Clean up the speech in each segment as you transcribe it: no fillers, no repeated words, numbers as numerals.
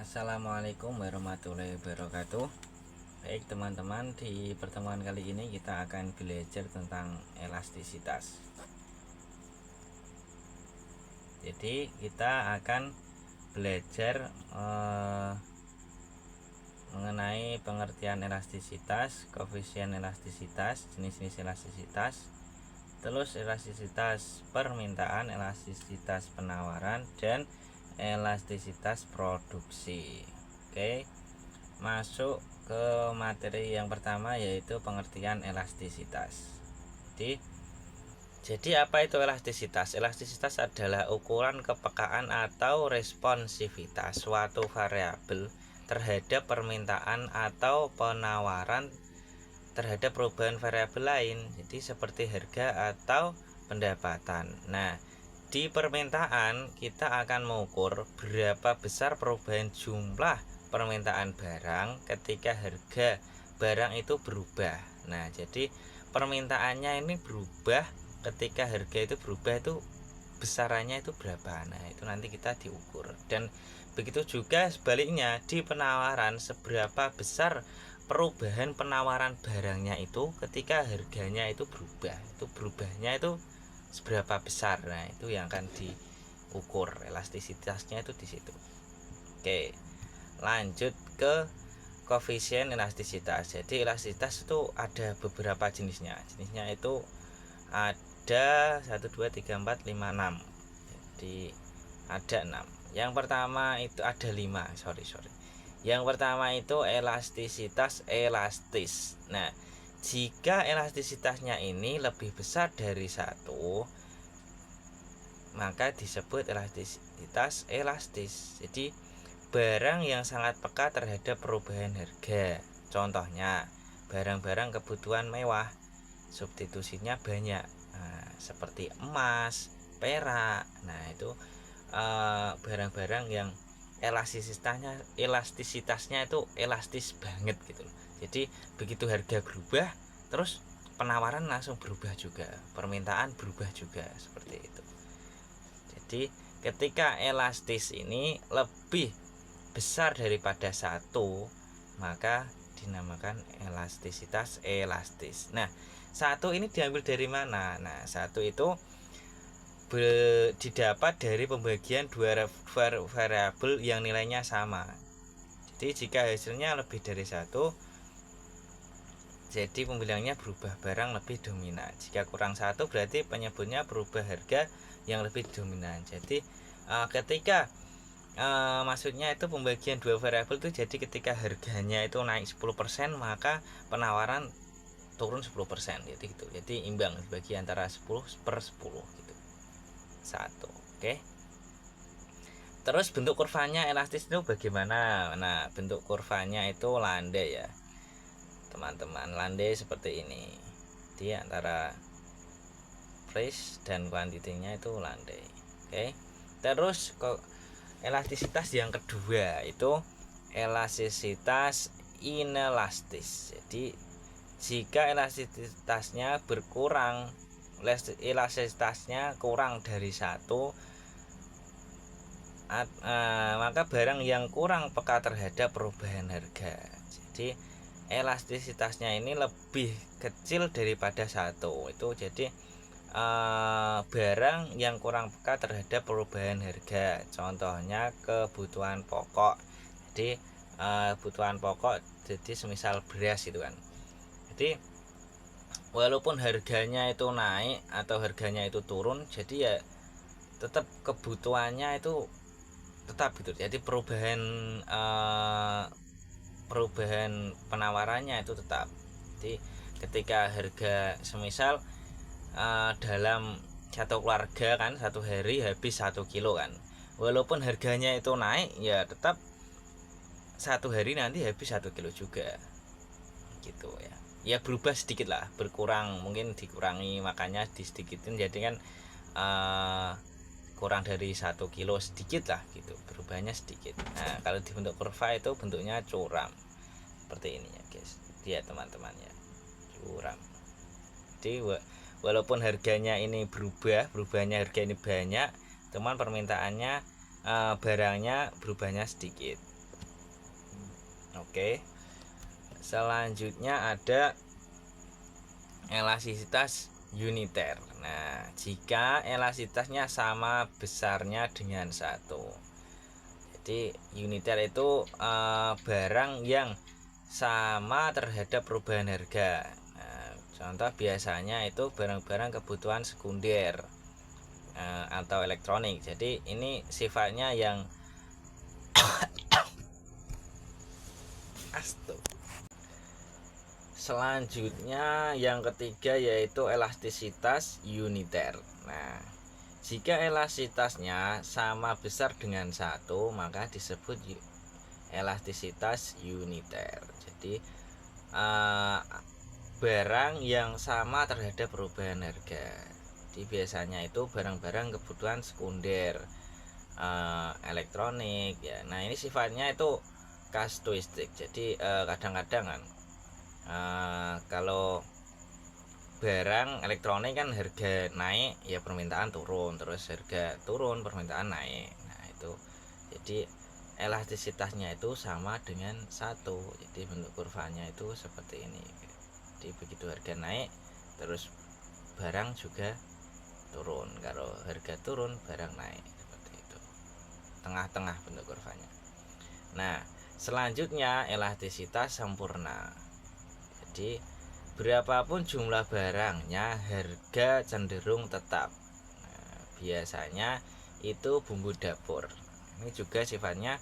Assalamualaikum warahmatullahi wabarakatuh. Baik teman-teman, di pertemuan kali ini kita akan belajar tentang elastisitas. Jadi kita akan belajar mengenai pengertian elastisitas, koefisien elastisitas, jenis-jenis elastisitas, terus elastisitas permintaan, elastisitas penawaran, dan elastisitas produksi. Oke, masuk ke materi yang pertama, yaitu pengertian elastisitas. Jadi apa itu elastisitas? Elastisitas adalah ukuran kepekaan atau responsivitas suatu variabel terhadap permintaan atau penawaran terhadap perubahan variabel lain, jadi seperti harga atau pendapatan. Nah, di permintaan kita akan mengukur berapa besar perubahan jumlah permintaan barang ketika harga barang itu berubah. Nah, jadi permintaannya ini berubah ketika harga itu berubah, itu besarannya itu berapa. Nah, itu nanti kita diukur. Dan begitu juga sebaliknya di penawaran, seberapa besar perubahan penawaran barangnya itu ketika harganya itu berubah. Itu berubahnya itu seberapa besar. Nah, itu yang akan diukur, elastisitasnya itu di situ. Oke, lanjut ke koefisien elastisitas. Jadi elastisitas itu ada beberapa jenisnya. Jenisnya itu ada 1 2 3 4 5 6. Jadi ada 6. Yang pertama itu ada 5. Sorry. Yang pertama itu elastisitas elastis. Nah, jika elastisitasnya ini lebih besar dari 1, maka disebut elastisitas elastis. Jadi barang yang sangat peka terhadap perubahan harga. Contohnya barang-barang kebutuhan mewah, substitusinya banyak. Nah, seperti emas, perak. Nah, itu barang-barang yang elastisitasnya itu elastis banget gitu loh. Jadi begitu harga berubah, terus penawaran langsung berubah juga, permintaan berubah juga, seperti itu. Jadi ketika elastis ini lebih besar daripada 1, maka dinamakan elastisitas elastis. Nah, 1 ini diambil dari mana? Nah, 1 itu didapat dari pembagian dua variabel yang nilainya sama. Jadi jika hasilnya lebih dari 1, jadi pembilangnya berubah barang lebih dominan. Jika kurang 1, berarti penyebutnya berubah harga yang lebih dominan. Jadi ketika maksudnya itu pembagian dua variabel itu, jadi ketika harganya itu naik 10%, maka penawaran turun 10%, gitu. Jadi imbang, dibagi antara 10/10 gitu. 1. Oke. Terus bentuk kurvanya elastis itu bagaimana? Nah, bentuk kurvanya itu landai ya, teman-teman. Landai seperti ini. Di antara price dan kuantitinya itu landai. Oke. Terus kok elastisitas yang kedua itu elastisitas inelastis. Jadi jika elastisitasnya berkurang, elastisitasnya kurang dari 1, maka barang yang kurang peka terhadap perubahan harga. Jadi elastisitasnya ini lebih kecil daripada 1. Itu jadi barang yang kurang peka terhadap perubahan harga. Contohnya kebutuhan pokok. Jadi kebutuhan pokok, jadi semisal beras itu kan. Jadi walaupun harganya itu naik atau harganya itu turun, jadi ya tetap kebutuhannya itu tetap gitu. Jadi perubahan penawarannya itu tetap. Jadi ketika harga semisal dalam satu keluarga kan, satu hari habis 1 kilo kan, walaupun harganya itu naik, ya tetap satu hari nanti habis 1 kilo juga gitu ya. Ya berubah sedikit lah, berkurang, mungkin dikurangi, makanya disedikitin, jadi kan kurang dari 1 kilo sedikit lah gitu, berubahnya sedikit. Nah, kalau dibentuk kurva itu bentuknya curam seperti ini ya guys, lihat teman-teman ya, curam. Jadi walaupun harganya ini berubahnya harga ini banyak, cuman permintaannya barangnya berubahnya sedikit Oke. Selanjutnya ada elastisitas uniter. Nah, jika elastisitasnya sama besarnya dengan 1. Jadi uniter itu barang yang sama terhadap perubahan harga. Nah, contoh biasanya itu barang-barang kebutuhan sekunder atau elektronik. Jadi ini sifatnya yang Selanjutnya yang ketiga yaitu elastisitas uniter. Nah, jika elastisitasnya sama besar dengan 1, maka disebut elastisitas uniter. Jadi barang yang sama terhadap perubahan harga. Jadi biasanya itu barang-barang kebutuhan sekunder, elektronik ya. Nah, ini sifatnya itu kasuistik. Jadi kadang-kadang kan kalau barang elektronik kan harga naik ya permintaan turun, terus harga turun permintaan naik. Nah, itu jadi elastisitasnya itu sama dengan 1. Jadi bentuk kurvanya itu seperti ini. Jadi begitu harga naik terus barang juga turun, kalau harga turun barang naik, seperti itu. Tengah-tengah bentuk kurvanya. Nah, selanjutnya elastisitas sempurna. Jadi berapapun jumlah barangnya, harga cenderung tetap. Nah, biasanya itu bumbu dapur. Ini juga sifatnya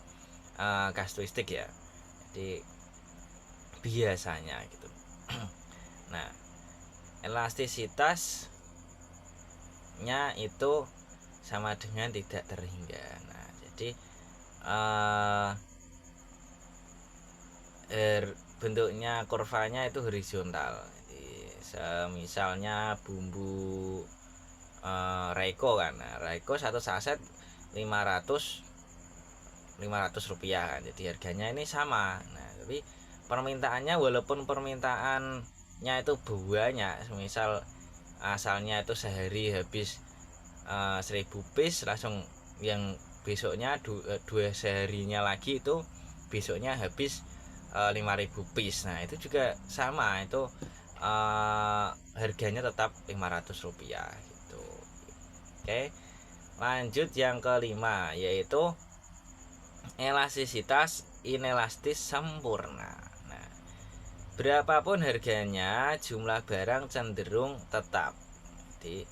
kasuistik ya. Jadi biasanya gitu. Nah, elastisitasnya itu sama dengan tidak terhingga. Nah, jadi bentuknya kurvanya itu horizontal. Jadi misalnya bumbu Reiko kan. Nah, Reiko satu saset 500 rupiah kan. Jadi harganya ini sama. Nah, tapi permintaannya walaupun permintaannya itu banyak, misal asalnya itu sehari habis 1000 piece, langsung yang besoknya dua seharinya lagi itu besoknya habis 5000 piece. Nah, itu juga sama, itu harganya tetap 500 rupiah gitu. Oke, lanjut yang kelima yaitu elastisitas inelastis sempurna. Nah, berapapun harganya jumlah barang cenderung tetap. Jadi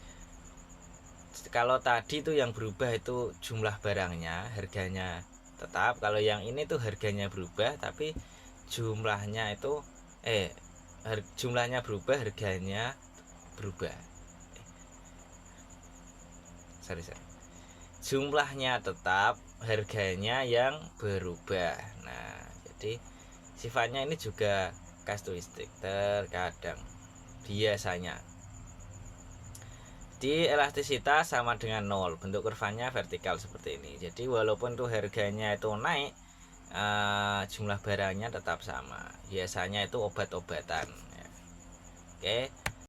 kalau tadi tuh yang berubah itu jumlah barangnya, harganya tetap. Kalau yang ini tuh harganya berubah tapi jumlahnya itu jumlahnya berubah, harganya berubah. Jumlahnya tetap, harganya yang berubah. Nah, jadi sifatnya ini juga kasuistik terkadang, biasanya. Di elastisitas sama dengan 0, bentuk kurvanya vertikal seperti ini. Jadi walaupun tuh harganya itu naik, jumlah barangnya tetap sama. Biasanya itu obat-obatan ya. Oke,